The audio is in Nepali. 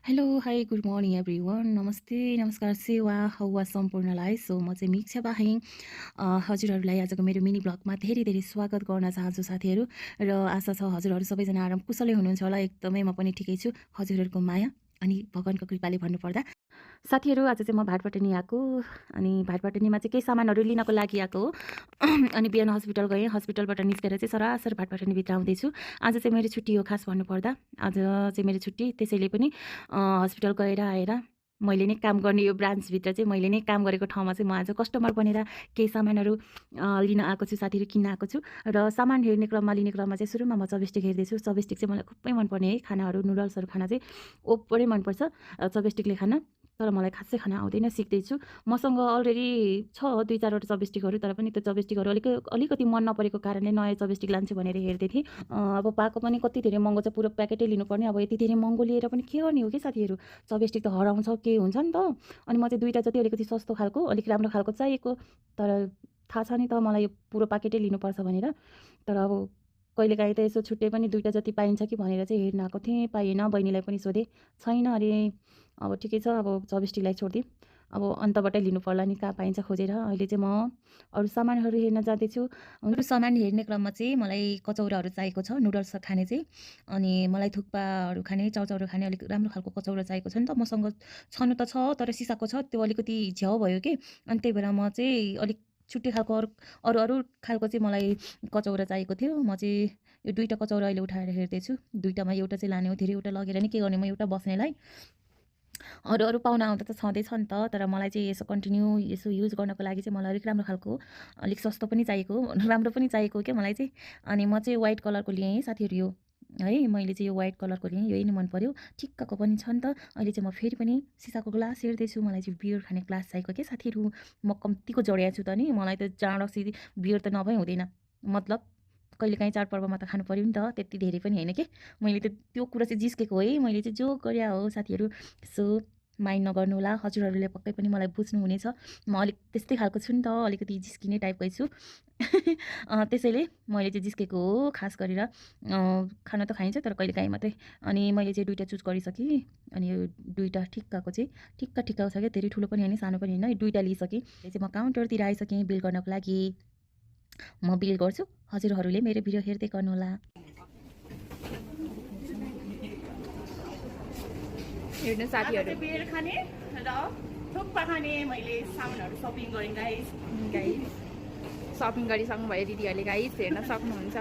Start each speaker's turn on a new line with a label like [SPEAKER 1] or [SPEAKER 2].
[SPEAKER 1] hello hi good morning everyone नमस्ते नमस्कार सेवा हौवा सम्पूर्णलाई सो म चाहिँ मिक्षा बाहेङ हजुरहरूलाई आजको मेरो मिनी ब्लगमा धेरै धेरै स्वागत गर्न चाहन्छु साथीहरू र आशा छ हजुरहरू सबैजना आराम कुशलै हुनुहुन्छ होला एकदमै म पनि ठिकै छु हजुरहरूको माया अनि भगवानको कृपाले भन्नुपर्दा साथीहरू आज चाहिँ म भाटपाटनी आएको अनि भाटपाटनीमा चाहिँ केही सामानहरू लिनको लागि आएको हो अनि बिहान हस्पिटल गएँ हस्पिटलबाट निस्केर चाहिँ सरासर भाटपाटनीभित्र आउँदैछु आज चाहिँ मेरो छुट्टी हो खास भन्नुपर्दा आज चाहिँ मेरो छुट्टी त्यसैले पनि हस्पिटल गएर आएर मैले नै काम गर्ने यो ब्रान्चभित्र चाहिँ मैले नै काम गरेको ठाउँमा चाहिँ म आज कस्टमर बनेर केही सामानहरू लिन आएको छु साथीहरू किन्न आएको छु र सामान हेर्ने क्रममा लिने क्रममा चाहिँ सुरुमा म चपेस्टिक हेर्दैछु चपेस्टिक चाहिँ मलाई खुबै मनपर्ने है खानाहरू नुडल्सहरू खाना चाहिँ ओभरै मनपर्छ चपेस्टिकले खाना तर मलाई खासै खाना आउँदैन सिक्दैछु मसँग अलरेडी छ 2-4वटा चपेस्टिकहरू तर पनि त्यो चपेस्टिकहरू अलिकति मन नपरेको कारणले नयाँ चपेस्टिक लान्छु भनेर हेर्दै थिएँ अब पाएको पनि कति धेरै महँगो छ पुरो प्याकेटै लिनुपर्ने अब यति धेरै महँगो लिएर पनि के गर्ने हो कि साथीहरू चपेस्टिक त हराउँछ के हुन्छ नि त अनि म चाहिँ 2टा जति अलिकति सस्तो खालको अलिक राम्रो खालको चाहिएको तर थाहा छ नि त मलाई यो पुरो प्याकेटै लिनुपर्छ भनेर तर अब कहिलेकाहीँ त यसो छुट्टै पनि 2टा जति पाइन्छ कि भनेर चाहिँ हेर्न आएको थिएँ पाइएन बहिनीलाई पनि सोधेँ छैन अरे अब ठिकै छ अब चपेस्टिकलाई छोडिदिउँ अब अन्तबाटै लिनु पर्ला नि कहाँ पाइन्छ खोजेर अहिले चाहिँ म अरू सामानहरू हेर्न जाँदैछु अरू सामान हेर्ने क्रममा चाहिँ मलाई कचौराहरू चाहिएको छ नुडल्स खाने चाहिँ अनि मलाई थुक्पाहरू खाने चाउचाउहरू खाने अलिक राम्रो खालको कचौरा चाहिएको छ नि त मसँग छनु त छ तर सिसाको छ त्यो अलिकति झ्याउ भयो कि अनि त्यही भएर म चाहिँ अलिक छुट्टै खालको अरू अरू खालको चाहिँ मलाई कचौरा चाहिएको थियो म चाहिँ यो 2टा कचौरा अहिले उठाएर हेर्दैछु 2टामा एउटा चाहिँ लाने हो धेरैवटा लगेर नि के गर्ने म एउटा बस्नेलाई अरू अरू पाहुना आउँदा त छँदैछ नि त तर मलाई चाहिँ यसो कन्टिन्यू यसो युज गर्नको लागि चाहिँ मलाई अलिक राम्रो खालको अलिक सस्तो पनि चाहिएको राम्रो पनि चाहिएको क्या मलाई चाहिँ अनि म चाहिँ व्हाइट कलरको लिएँ है साथीहरू यो है मैले चाहिँ यो व्हाइट कलरको लिएँ यही नै मन पर्यो ठिक्कको पनि छ नि त अहिले चाहिँ म फेरि पनि सिसाको ग्लास हेर्दैछु मलाई चाहिँ बियर खाने ग्लास चाहिएको क्या साथीहरू म कम्तीको जड्याएको छु त नि मलाई त जाँडसी बियर त नभई हुँदैन मतलब कहिलेकाहीँ चाडपर्वमा त खानु पऱ्यो नि त त्यति धेरै पनि होइन कि मैले त त्यो कुरा चाहिँ जिस्केको है मैले चाहिँ जो गरे हो साथीहरू सो माइन्ड नगर्नु होला हजुरहरूले पक्कै पनि मलाई बुझ्नुहुनेछ म अलिक त्यस्तै खालको छु नि त अलिकति जिस्किने टाइपकै छु त्यसैले मैले चाहिँ जिस्केको हो खास गरेर खान त खाइन्छ तर कहिलेकाहीँ मात्रै अनि मैले चाहिँ 2टा चुज गरिसकेँ अनि यो 2टा ठिक्काको चाहिँ ठिक्का छ क्या धेरै ठुलो पनि होइन सानो पनि होइन 2टा लिइसकेँ चाहिँ म काउन्टरतिर आइसकेँ बिल गर्नको लागि म बिल गर्छु हजुरहरूले मेरो भिडियो हेर्दै गर्नुहोला
[SPEAKER 2] हेर्नु साथीहरू
[SPEAKER 3] बियर खाने र थुक्पा खाने मैले सामानहरू सपिङ गरेँ गाइस
[SPEAKER 2] सपिङ गरिसक्नु भयो दिदीहरूले गाइस हेर्न सक्नुहुन्छ